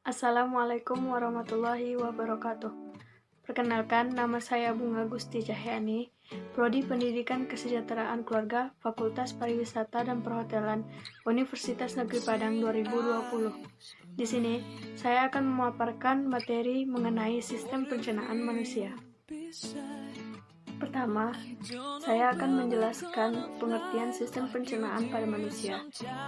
Assalamualaikum warahmatullahi wabarakatuh. Perkenalkan, nama saya Bunga Gusti Cahyani, Prodi Pendidikan Kesejahteraan Keluarga, Fakultas Pariwisata dan Perhotelan, Universitas Negeri Padang 2020. Di sini, saya akan memaparkan materi mengenai sistem pencernaan manusia. Pertama, saya akan menjelaskan pengertian sistem pencernaan pada manusia,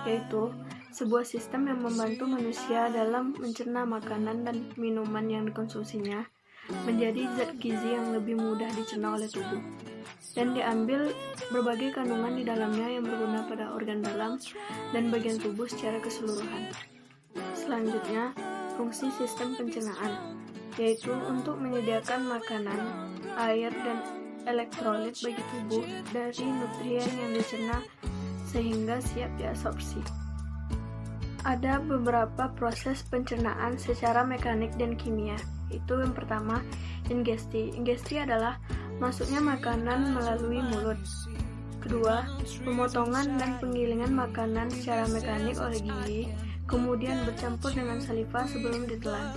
yaitu sebuah sistem yang membantu manusia dalam mencerna makanan dan minuman yang dikonsumsinya menjadi zat gizi yang lebih mudah dicerna oleh tubuh, dan diambil berbagai kandungan di dalamnya yang berguna pada organ dalam dan bagian tubuh secara keseluruhan. Selanjutnya, fungsi sistem pencernaan, yaitu untuk menyediakan makanan, air, dan elektrolit bagi tubuh dari nutrien yang dicerna sehingga siap diabsorpsi. Ada beberapa proses pencernaan secara mekanik dan kimia. Itu yang pertama, ingesti. Ingesti adalah masuknya makanan melalui mulut. Kedua, pemotongan dan penggilingan makanan secara mekanik oleh gigi, kemudian bercampur dengan saliva sebelum ditelan.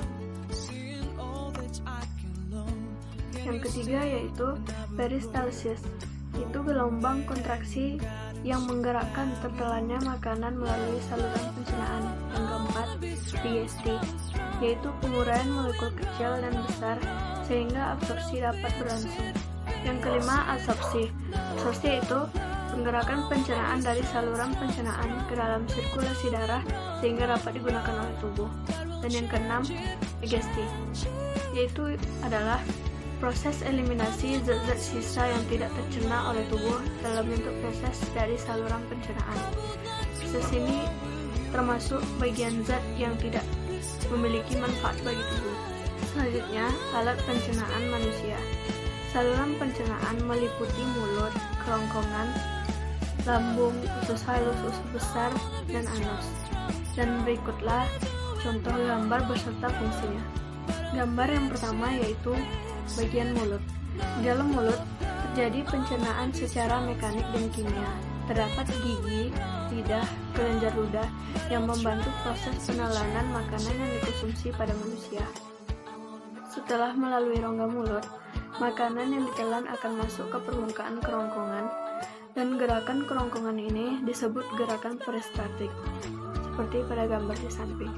Yang ketiga yaitu peristalsis, itu gelombang kontraksi yang menggerakkan tertelannya makanan melalui saluran pencernaan. Yang keempat, digesti, yaitu penguraian molekul kecil dan besar sehingga absorpsi dapat berlangsung. Yang kelima, absorpsi. Absorpsi itu penggerakan pencernaan dari saluran pencernaan ke dalam sirkulasi darah sehingga dapat digunakan oleh tubuh. Dan yang keenam, digesti, yaitu adalah proses eliminasi zat-zat sisa yang tidak tercerna oleh tubuh dalam bentuk feses dari saluran pencernaan. Proses ini termasuk bagian zat yang tidak memiliki manfaat bagi tubuh. Selanjutnya, alat pencernaan manusia. Saluran pencernaan meliputi mulut, kerongkongan, lambung, usus halus, usus besar, dan anus. Dan berikutlah contoh gambar beserta fungsinya. Gambar yang pertama yaitu bagian mulut. Di dalam mulut terjadi pencernaan secara mekanik dan kimia. Terdapat gigi, lidah, kelenjar ludah yang membantu proses penelanan makanan yang dikonsumsi pada manusia. Setelah melalui rongga mulut, makanan yang ditelan akan masuk ke permukaan kerongkongan, dan gerakan kerongkongan ini disebut gerakan peristaltik, seperti pada gambar di samping.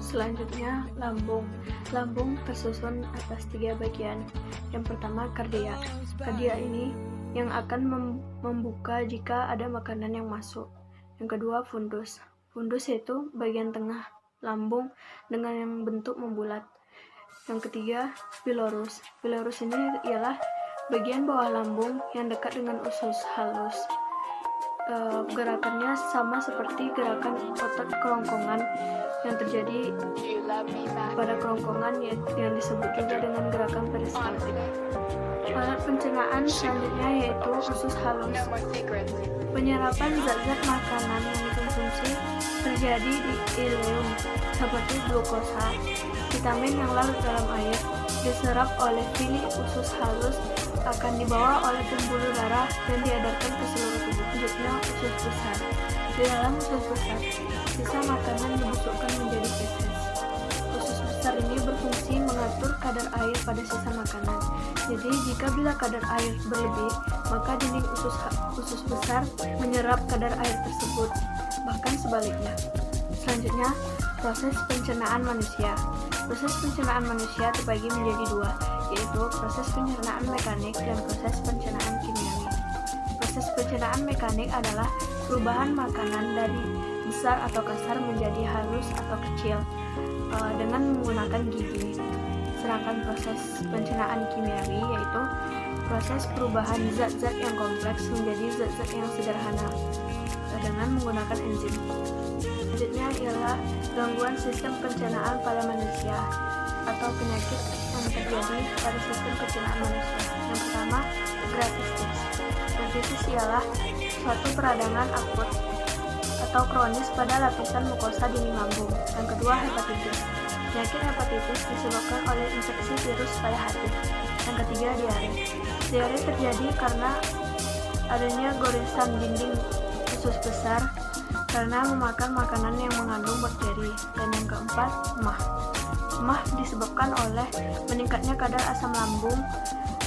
Selanjutnya, lambung. Lambung tersusun atas 3 bagian. Yang pertama, kardia. Kardia ini yang akan membuka jika ada makanan yang masuk. Yang kedua, fundus. Fundus yaitu bagian tengah lambung dengan yang bentuk membulat. Yang ketiga, pilorus. Pilorus ini ialah bagian bawah lambung yang dekat dengan usus halus. Gerakannya sama seperti gerakan otot kerongkongan yang terjadi pada kerongkongan yang disebut juga dengan gerakan peristaltik. Alat pencernaan selanjutnya yaitu usus halus. Penyerapan zat-zat makanan yang dikonsumsi terjadi di ileum seperti glukosa, vitamin yang larut dalam air, diserap oleh villi usus halus, akan dibawa oleh pembuluh darah dan diedarkan ke seluruh tubuh. Selanjutnya, usus besar. Di dalam usus besar, sisa makanan dibusukkan menjadi feses. Usus besar ini berfungsi mengatur kadar air pada sisa makanan. Jadi, jika bila kadar air berlebih, maka dinding usus besar menyerap kadar air tersebut, bahkan sebaliknya. Selanjutnya, proses pencernaan manusia. Proses pencernaan manusia terbagi menjadi 2, yaitu proses pencernaan mekanik dan proses pencernaan kimiawi. Proses pencernaan mekanik adalah perubahan makanan dari besar atau kasar menjadi halus atau kecil dengan menggunakan gigi. Sedangkan proses pencernaan kimiawi yaitu proses perubahan zat-zat yang kompleks menjadi zat-zat yang sederhana dengan menggunakan enzim. Selanjutnya ialah gangguan sistem pencernaan pada manusia atau penyakit yang terjadi pada sistem pencernaan manusia. Yang pertama, grafistis. Grafistis ialah suatu peradangan akut atau kronis pada lapisan mukosa dinding lambung. Yang kedua, hepatitis. Penyakit hepatitis disebabkan oleh infeksi virus pada hati. Yang ketiga, diare. Diare terjadi karena adanya goresan dinding usus besar karena memakan makanan yang mengandung bakteri. Dan yang keempat, emah. Emah disebabkan oleh meningkatnya kadar asam lambung,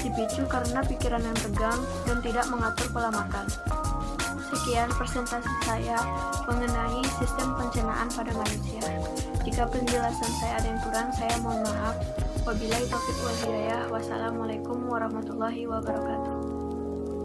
dipicu karena pikiran yang tegang dan tidak mengatur pola makan. Sekian presentasi saya mengenai sistem pencernaan pada manusia. Jika penjelasan saya ada yang kurang, saya mohon maaf. Wabillahi taufiq wal hidayah. Wassalamualaikum warahmatullahi wabarakatuh.